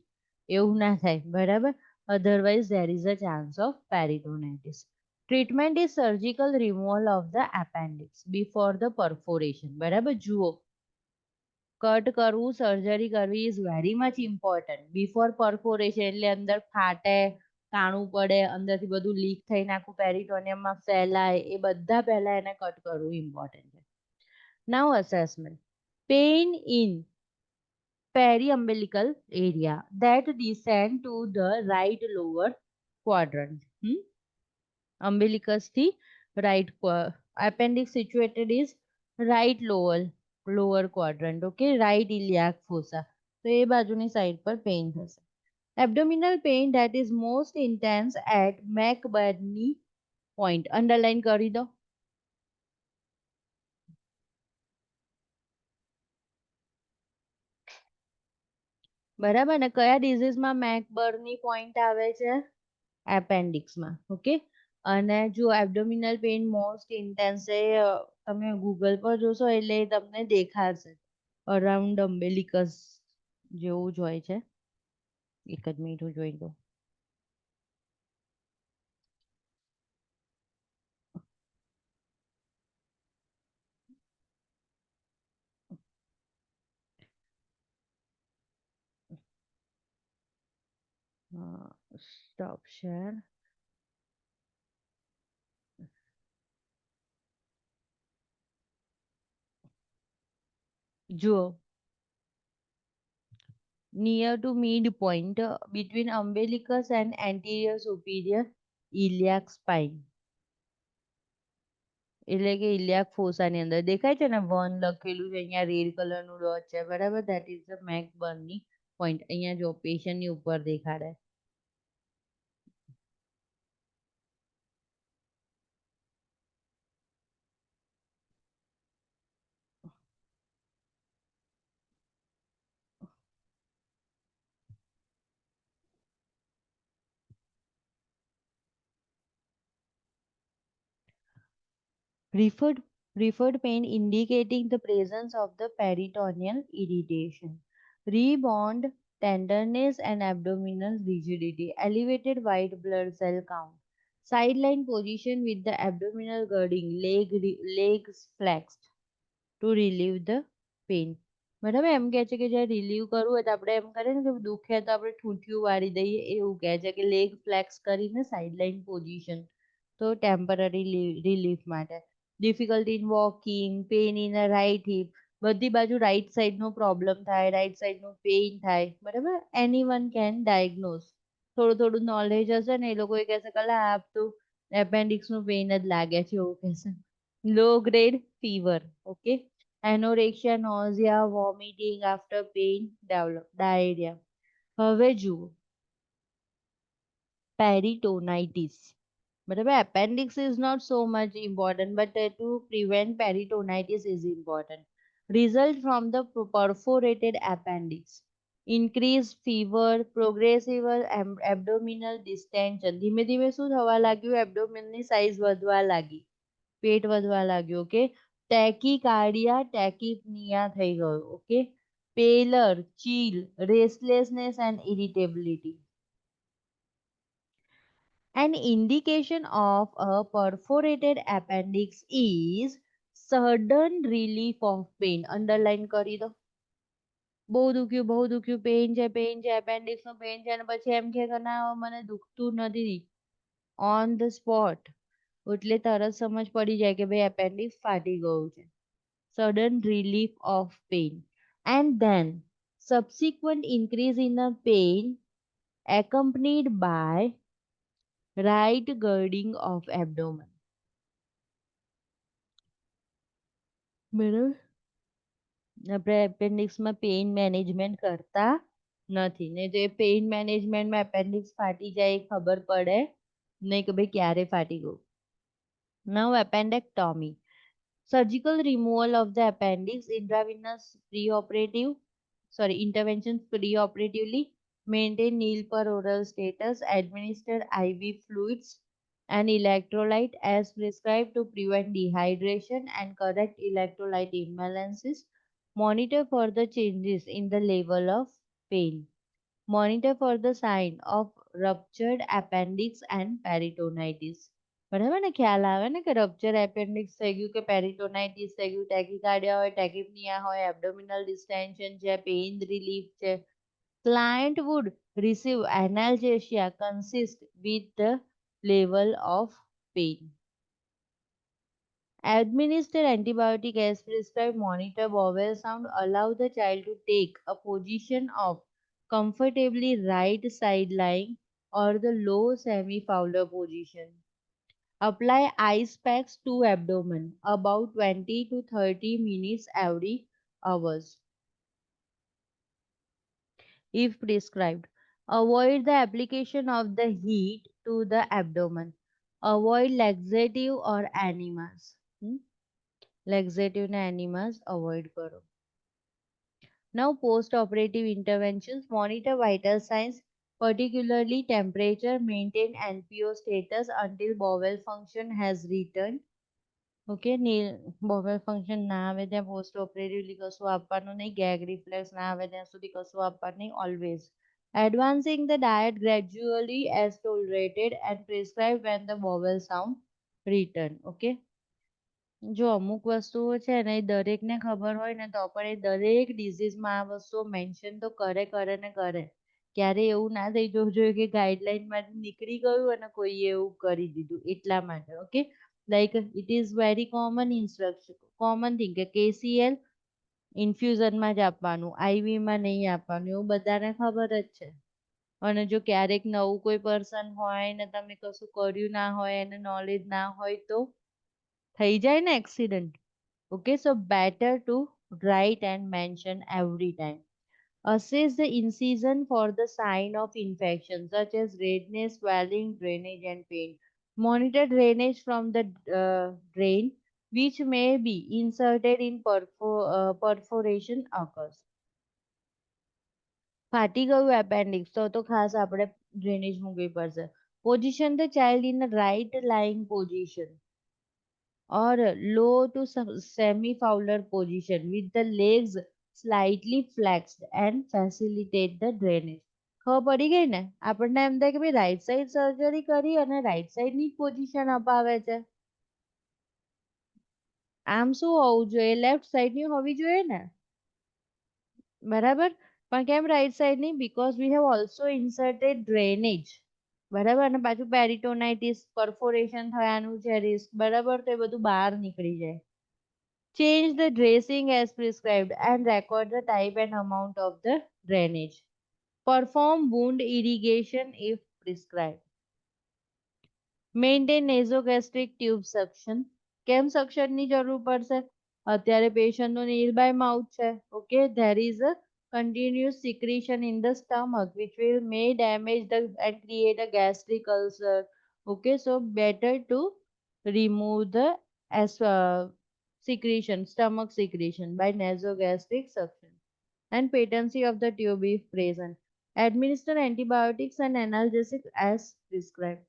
એવું ના થાય બરાબર otherwise there is a chance of peritonitis treatment is surgical removal of the appendix before the perforation બરાબર જુઓ કટ કરવું સર્જરી કરવી is very much important before perforation એટલે અંદર ફાટે કાણું પડે અંદરથી બધું લીક થઈને આખું પેરિટોનિયમમાં ફેલાય એ બધા પહેલા એને કટ કરવું ઇમ્પોર્ટન્ટ છે Now assessment. Pain in periumbilical area that descend to the right lower quadrant. Umbilicus the right appendix situated is right lower quadrant. Okay, right iliac fossa. So એ બાજુની સાઈડ પર પેઇન થશે. Abdominal pain that is most intense at McBurney point. Underline કરી દો. બરાબર ને કયા ડિઝીઝમાં મેકબર્ની point આવે છે એપેન્ડિક્સમાં ઓકે અને જો એબ્ડોમિનલ પેઇન મોસ્ટ ઇન્ટેન્સ છે તમે ગૂગલ પર જોશો એટલે તમને દેખાશે અરાઉન્ડ અમ્બેલિકસ જેવું જ હોય છે એક જ મિનિટ હું જોઈ દઉં સ્ટોપ શેર જુઓ near to midpoint between umbilicus and anterior superior iliac spine એટલે કે ઇલિયાક ફોસાની અંદર દેખાય છે ને વન લખેલું છે અહીંયા રેડ કલરનું ડોટ છે બરાબર ધેટ ઇઝ ધ મેકબર્ની પોઈન્ટ અહીંયા જો પેશન્ટની ઉપર દેખાડે referred pain indicating the presence of the peritoneal irritation Rebound tenderness and abdominal rigidity, elevated white blood cell count, sideline position with the abdominal girding, legs flexed to relieve the pain. બરાબર એમ કહે છે કે જ્યારે relieve કરવું હોય તો આપણે એમ કરીએ ને કે દુખે તો આપણે ઠૂંઠિયું વાળી દઈએ એવું કહે છે કે લેગ ફ્લેક્સ કરીને સાઇડલાઇન પોઝિશન તો ટેમ્પરરી રિલીફ માટે difficulty in walking pain in a right hip બધી બાજુ રાઈટ સાઈડનો પ્રોબ્લેમ થાય રાઈટ સાઈડનું પેઇન થાય બરાબર એની વન કેન ડાયગ્નોઝ થોડું થોડું નોલેજ હશે ને એ લોકો એ કહેશે કલા આપ તો એપેન્ડિક્સનું પેઇન જ લાગે છે એવું કહેશે low grade fever okay anorexia nausea vomiting after pain develop diarrhoea હવે જુઓ પેરિટોનાઇટિસ બરાબર appendix is not so much important but to prevent peritonitis is important result from the perforated appendix increased fever progressive abdominal distension ધીમે ધીમે શું થવા લાગ્યું એબ્ડોમિનની size વધવા લાગી પેટ વધવા લાગ્યું ઓકે ટેકીકાર્ડિયા ટેકીપનિયા થઈ ગયું okay pallor chill restlessness and irritability An indication of a perforated appendix is sudden relief of pain. Underline કરી દો બહુ દુખ્યું પેઇન છે appendix નું પેઇન છે અને પછી એમ કે ના મને દુખતું નથી ઓન ધ સ્પોટ એટલે તરત સમજ પડી જાય કે ભાઈ appendix ફાટી ગયું છે sudden relief of pain and then subsequent increase in the pain accompanied by right girding of abdomen બરાબર આપણે એપેન્ડિક્સમાં પેઇન મેનેજમેન્ટ કરતા નથી ને જે પેઇન મેનેજમેન્ટમાં એપેન્ડિક્સ ફાટી જાય એ ખબર પડે નહીં કે ભાઈ ક્યારે ફાટી ગયું નવ appendectomy surgical removal of the appendix intravenous preoperative interventions preoperatively maintain nil per oral status administer IV fluids and electrolyte as prescribed to prevent dehydration and correct electrolyte imbalances monitor for the changes in the level of pain monitor for the sign of ruptured appendix and peritonitis બરાબર ને ખ્યાલ આવે ને કે rupture appendix થઈ ગયું કે પેરિટોનાઇટિસ થઈ ગયું ટેકીકાર્ડિયા હોય ટેકિપનિયા હોય એબ્ડોમિનલ ડિસ્ટેન્શન છે પેઇન રિલીફ છે client would receive analgesia consist with the level of pain administer antibiotic as prescribed monitor bowel sound allow the child to take a position of comfortably right side lying or the low semi fowler position apply ice packs to abdomen about 20 to 30 minutes every hours if prescribed. Avoid the application of the heat to the abdomen. Avoid laxative or enemas. Laxative and enemas avoid karo. Now post-operative interventions monitor vital signs, particularly temperature, maintain NPO status until bowel function has returned. Okay bowel function ના આવે ત્યાં post ઓપરેટિવલી કશું આપવાનું નહીં ગેગ reflex ના આવે ત્યાં સુધી કશું આપવાનું નહીં always advancing the diet gradually as tolerated and prescribed when the bowel sound return okay જો અમુક વસ્તુઓ છે ને એ દરેકને ખબર હોય ને તો પણ એ દરેક ડિઝીઝમાં આ વસ્તુઓ મેન્શન તો કરે ને કરે ક્યારે એવું ના થઈ જવું જોઈએ કે ગાઈડલાઈનમાંથી નીકળી ગયું અને કોઈએ એવું કરી દીધું એટલા માટે okay like it is very common instruction common thing કે KCL ઇન્ફ્યુઝનમાં જ આપવાનું આઈવીમાં નહીં આપવાનું એવું બધાને ખબર જ છે અને જો ક્યારેક નવું કોઈ પર્સન હોય ને તમે કશું કર્યું ના હોય એને નોલેજ ના હોય તો થઈ જાય ને accident okay so better to write and mention every time assess the incision for the sign of infection such as redness swelling drainage and pain monitor drainage from the drain which may be inserted in perforation occurs ફાટી ગયું appendix તો ખાસ આપણે drainage મૂકવી પડશે position the child in a right lying position or low to semi fowler position with the legs slightly flexed and facilitate the drainage. ખબર પડી ગઈ ને? આપણને એમ થાય કે ભાઈ રાઈટ સાઈડ સર્જરી કરી અને રાઈટ સાઈડ ની પોઝિશન અપાવે છે. આમ શું હોવું જોઈએ? લેફ્ટ સાઈડ ની હોવી જોઈએ ને, બરાબર? પણ કેમ રાઈટ સાઈડ ની? Because we have also inserted drainage, બરાબર? અને પાછું પેરિટોનાઇટિસ પરફોરેશન થવાનું છે રિસ્ક, બરાબર? તો એ બધું બહાર નીકળી જાય. Change the dressing as prescribed and record the type and amount of the drainage. Perform wound irrigation if prescribed. Maintain nasogastric tube suction. કેમ suction ની જરૂર પડશે? અત્યારે patient નું nearby mouth છે. Okay, there is a continuous secretion in the stomach which will may damage the and create a gastric ulcer. Okay, so better to remove the as secretion, stomach secretion by nasogastric suction and patency of the tube if present. Administer antibiotics and analgesics as prescribed.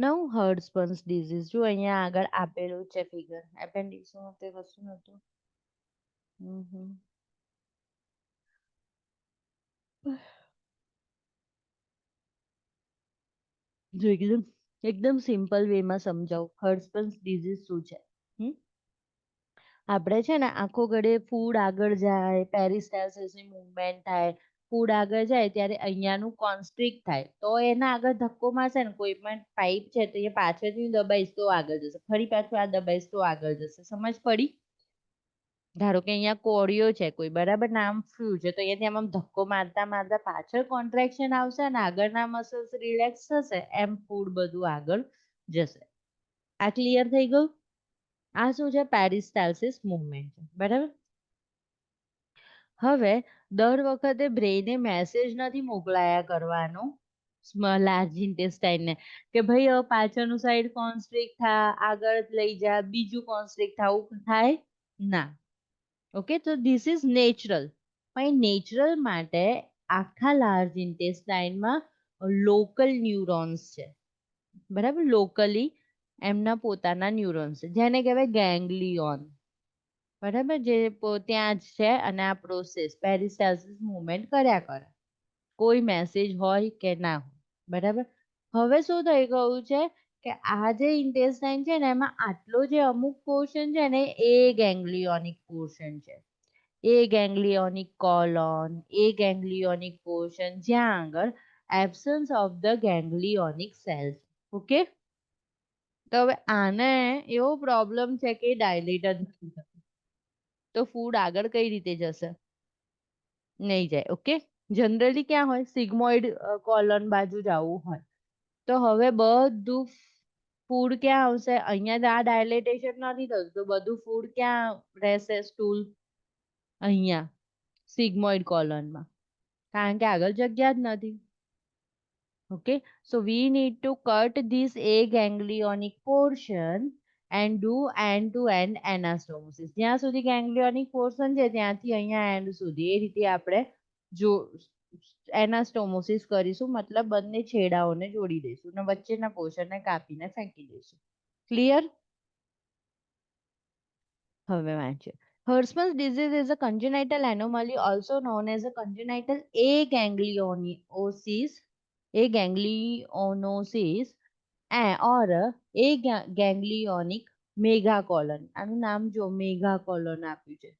Now Hirschsprung's disease. જો અહીંયા આગળ આપેલું છે figure. એપેન્ડિક્સમાં તે કશું નહોતું. જો એકદમ સિમ્પલ વેમાં સમજાવું. હર્સ્પન્સ ડિઝીઝ શું છે? આપણે છે ને આખો ઘડે ફૂડ આગળ જાય, પેરિસ્ટાલ્સિસની મૂવમેન્ટ થાય, ફૂડ આગળ જાય ત્યારે અહીંયાનું કોન્સ્ટ્રિક્ટ થાય, તો એના આગળ ધક્કો મારશે ને કોઈ પણ પાઇપ છે તો એ પાછળથી દબાઈશ તો આગળ જશે, ફરી પાછું આ દબાઈશ તો આગળ જશે. સમજ પડી? ધારો કે અહીંયા કોળિયો છે કોઈ, બરાબર? નામ ફ્લુ છે તો અહીંયાથી આમ ધક્કો મારતા મારતા પાછળ કોન્ટ્રેક્શન આવશે અને આગળના મસલ્સ રિલેક્સ થશે, એમ ફૂડ બધું આગળ જશે. આ ક્લિયર થઈ ગયું? આ શું છે? પેરિસ્ટાલ્સિસ મૂવમેન્ટ છે, બરાબર? હવે દર વખતે બ્રેઇને મેસેજ નથી મોકલાયા કરવાનો લાર્જ ઇન્ટેસ્ટાઇનને કે ભાઈ હવે પાછળનું સાઈડ કોન્સ્ટ્રિક્ટ થા, આગળ લઈ જા, બીજું કોન્સ્ટ્રિક્ટ થવું થાય ના. ઓકે, તો ધીસ ઇઝ નેચરલ. પણ નેચરલ માટે આખા લાર્જ ઇન્ટેસ્ટાઇનમાં લોકલ ન્યુરોન્સ છે, બરાબર? લોકલી એમના પોતાના ન્યુરોન્સ છે જેને કહેવાય ગેંગ્લિયોન, બરાબર? જે ત્યાં જ છે અને આ પ્રોસેસ પેરિસ્ટાલ્સિસ મૂવમેન્ટ કર્યા કરે, કોઈ મેસેજ હોય કે ના હોય, બરાબર? હવે શું થઈ ગયું છે કે આ જે ઇન્ટેસ્ટાઇન છે ને એમાં આટલો જે અમુક પોર્શન છે ને એ ગેંગ્લિયોનિક પોર્શન છે, એ ગેંગ્લિયોનિક કોલોન, એ ગેંગ્લિયોનિક પોર્શન જ્યાં આગળ absence of the ganglionic cells. Okay, તો હવે આને એવો પ્રોબ્લેમ છે કે ડાયલેટ જ નથી થતું, તો ફૂડ આગળ કઈ રીતે જશે? નહીં જાય. ઓકે, જનરલી ક્યાં હોય? સિગ્મોઇડ કોલોન બાજુ જ આવવું હોય. તો હવે બધું ફૂડ ક્યાં આવશે? અહીંયા આ ડાયલેટેશન નથી થતું તો બધું ફૂડ ક્યાં રહેશે? સ્ટૂલ અહીંયા સિગ્મોઇડ કોલોનમાં, કારણ કે આગળ જગ્યા જ નથી. Okay, so we need to cut this a ganglionic portion and do end to end anastomosis. જ્યાં સુધી ganglionic portion છે ત્યાંથી અહીંયા end સુધી એ રીતે આપણે જો એનાસ્ટોમોસિસ કરીશું, મતલબ બંને છેડાઓને જોડી દઈશું અને વચ્ચેના પોર્શનને કાપીને ફેંકી દઈશું. ક્લિયર? હવે વાંચીએ. Hirschsprung's disease is a congenital anomaly also known as a congenital aganglionosis, or ganglionic megacolon. આનું નામ જો મેગાકોલોન આપ્યું છે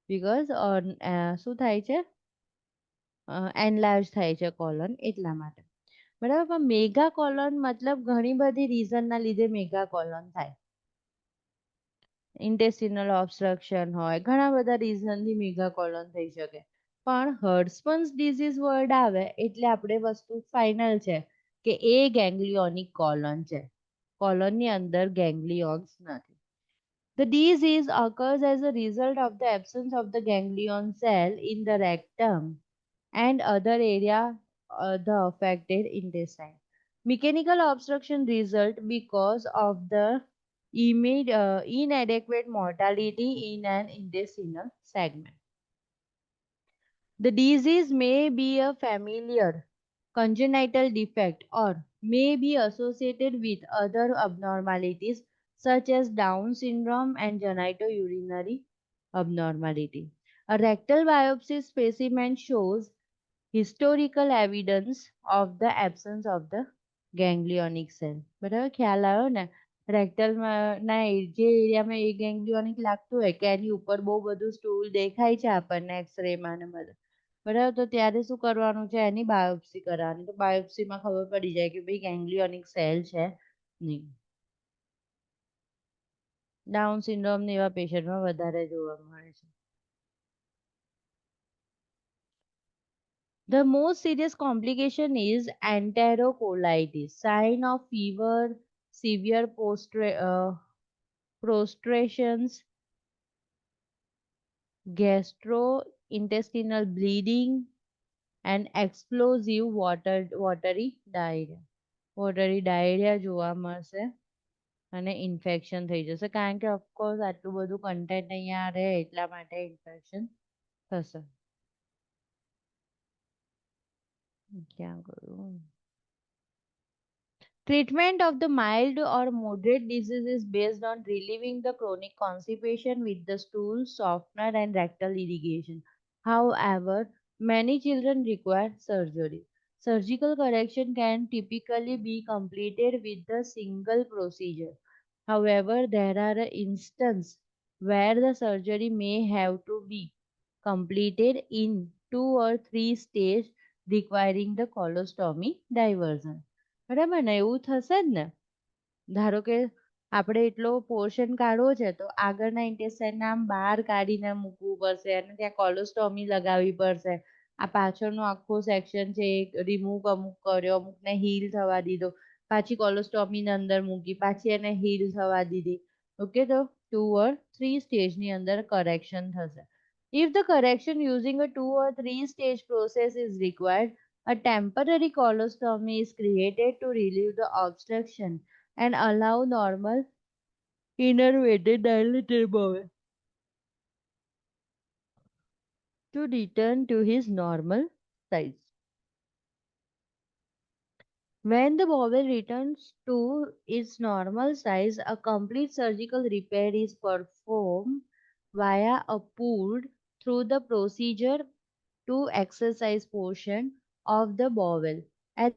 બીકોઝ શું થાય છે? એનલાર્જ થાય છે કોલોન એટલા માટે, બરાબર? પણ મેગાકોલોન મતલબ ઘણી બધી રીઝનના લીધે મેગાકોલોન થાય. ઇન્ટેસ્ટિનલ ઓબ્સ્ટ્રક્શન હોય, ઘણા બધા રીઝનથી મેગાકોલોન થઈ શકે. પણ હર્સ્પન્સ ડિઝીઝ વર્ડ આવે એટલે આપણે વસ્તુ ફાઇનલ છે કે એ ગેંગ્લિયોનિક કોલોન છે, કોલોનની અંદર ગેંગ્લિયોન્સ નથી. The disease occurs as a result of the absence of the ganglion cell in the rectum and other area the affected intestine. Mechanical obstruction result because of the inadequate mortality in an intestinal segment. The disease may be a familiar congenital defect or may be associated with other abnormalities such as Down syndrome and genitourinary abnormality. A rectal biopsy specimen shows historical evidence of the absence of the ganglionic cell. બરાબર ખ્યાલ આવ્યો ને rectal ના જે એરિયામાં એ ganglionic લાગતું હોય કે એની ઉપર બહુ બધું સ્ટૂલ દેખાય છે આપણને એક્સરે માં ને બધું બરાબર તો ત્યારે શું કરવાનું છે એની બાયોપ્સી કરવાની તો બાયોપ્સીમાં ખબર પડી જાય કે ભાઈ ganglionic સેલ છે નહીં. ડાઉન સિન્ડ્રોમ ને એવા પેશન્ટમાં વધારે જોવા મળે છે. The most serious complication is enterocolitis, sign of fever, severe prostrations, gastrointestinal bleeding, and explosive watery diarrhea. Watery diarrhea જોવા મળશે અને ઇન્ફેક્શન થઈ જશે કારણ કે ઓફકોર્સ આટલું બધું કન્ટેન્ટ અહીંયા રહે એટલા માટે ઇન્ફેક્શન થશે. ક્યાં ગયું? Treatment of the mild or moderate disease is based on relieving the chronic constipation with the stool, softener, and rectal irrigation. However, many children require surgery. Surgical correction can typically be completed with a single procedure. However, there are instances where the surgery may have to be completed in 2 or 3 stages requiring the colostomy diversion. બરાબર ને એવું થશે જ ને ધારો કે આપણે એટલો પોર્શન કાઢવો છે તો આગળના ઇન્ટેસ્ટાઇન આમ બહાર કાઢીને મૂકવું પડશે અને ત્યાં કોલોસ્ટોમી લગાવવી પડશે. આ પાછળનો આખો સેક્શન છે એ રિમૂવ અમુક કર્યો અમુકને હીલ થવા દીધો પાછી કોલોસ્ટોમીને અંદર મૂકી પાછી એને હીલ થવા દીધી. ઓકે તો 2 or 3 સ્ટેજની અંદર કરેક્શન થશે. If the correction using a 2 or 3 stage process is required, a temporary colostomy is created to relieve the obstruction and allow normal innervated dilated bowel to return to his normal size. When the bowel returns to its normal size, a complete surgical repair is performed via a pulled through the procedure to exercise portion of the bowel. At